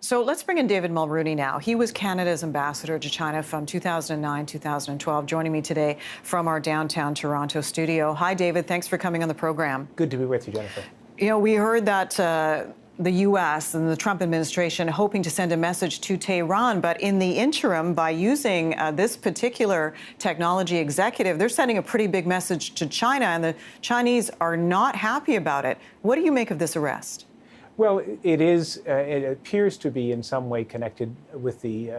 So let's bring in David Mulroney now. He was Canada's ambassador to China from 2009 2012, joining me today from our downtown Toronto studio. Hi, David. Thanks for coming on the program. Good to be with you, Jennifer. You know, we heard that the U.S. and the Trump administration hoping to send a message to Tehran, but in the interim, by using this particular technology executive, they're sending a pretty big message to China, and the Chinese are not happy about it. What do you make of this arrest? Well, it appears to be in some way connected with the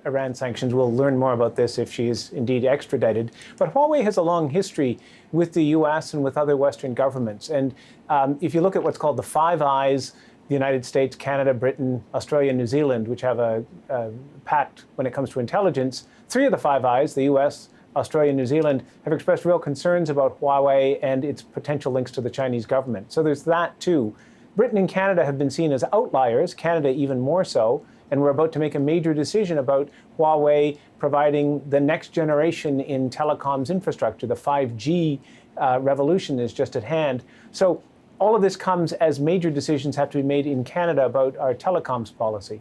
Iran sanctions. We'll learn more about this if she is indeed extradited. But Huawei has a long history with the U.S. and with other Western governments. And if you look at what's called the Five Eyes, the United States, Canada, Britain, Australia, and New Zealand, which have a pact when it comes to intelligence, three of the Five Eyes, the U.S., Australia, and New Zealand, have expressed real concerns about Huawei and its potential links to the Chinese government. So there's that, too. Britain and Canada have been seen as outliers, Canada even more so, and we're about to make a major decision about Huawei providing the next generation in telecoms infrastructure. The 5G revolution is just at hand. So all of this comes as major decisions have to be made in Canada about our telecoms policy.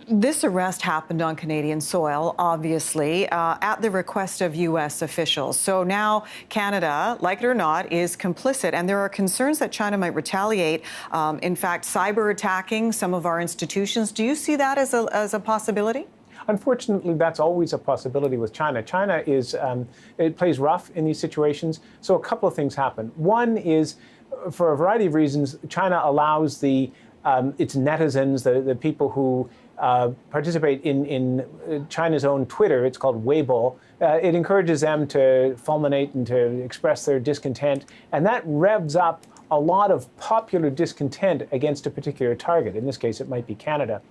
This arrest happened on Canadian soil, obviously, at the request of U.S. officials. So now Canada, like it or not, is complicit, and there are concerns that China might retaliate, in fact, cyber attacking some of our institutions. Do you see that as a possibility? Unfortunately, that's always a possibility with China. China is, it plays rough in these situations. So a couple of things happen. One is, for a variety of reasons, China allows its netizens, the people who participate in China's own Twitter. It's called Weibo. It encourages them to fulminate and to express their discontent, and that revs up a lot of popular discontent against a particular target. In this case, it might be Canada.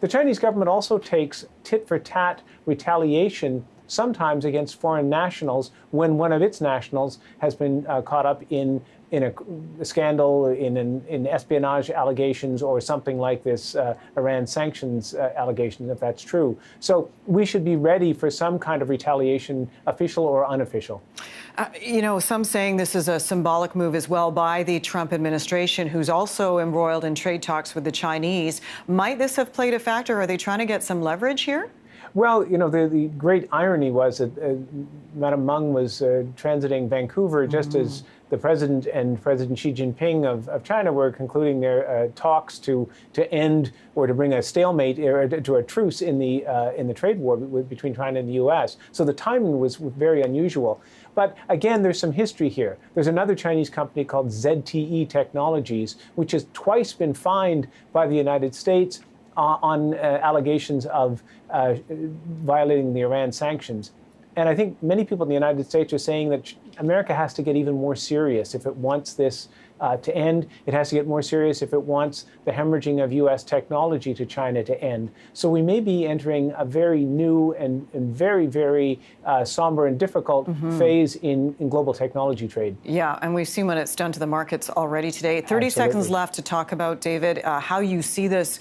The Chinese government also takes tit-for-tat retaliation sometimes against foreign nationals when one of its nationals has been caught up in a scandal, in espionage allegations, or something like this Iran sanctions allegation, if that's true. So we should be ready for some kind of retaliation, official or unofficial. You know, some saying this is a symbolic move as well by the Trump administration, who's also embroiled in trade talks with the Chinese. Might this have played a factor? Are they trying to get some leverage here? Well, you know, the great irony was that Madame Meng was transiting Vancouver just as the president and President Xi Jinping of China were concluding their talks to end or to bring a stalemate or to a truce in the trade war between China and the U.S. So the timing was very unusual. But again, there's some history here. There's another Chinese company called ZTE Technologies, which has twice been fined by the United States on allegations of violating the Iran sanctions. And I think many people in the United States are saying that America has to get even more serious if it wants this to end. It has to get more serious if it wants the hemorrhaging of U.S. technology to China to end. So we may be entering a very new and very, very somber and difficult phase in global technology trade. Yeah, and we've seen what it's done to the markets already today. 30 Absolutely. Seconds left to talk about, David, how you see this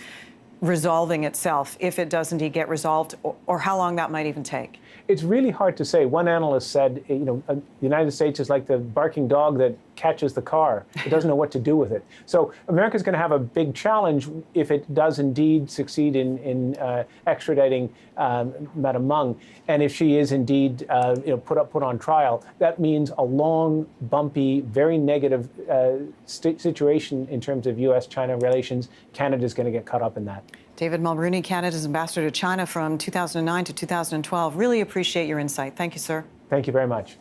resolving itself, if it does indeed get resolved, or how long that might even take? It's really hard to say. One analyst said, you know, the United States is like the barking dog that catches the car. It doesn't know what to do with it. So America's going to have a big challenge if it does indeed succeed in extraditing Madame Meng. And if she is indeed put on trial, that means a long, bumpy, very negative situation in terms of U.S.-China relations. Canada's going to get caught up in that. David Mulroney, Canada's ambassador to China from 2009 to 2012. Really appreciate your insight. Thank you, sir. Thank you very much.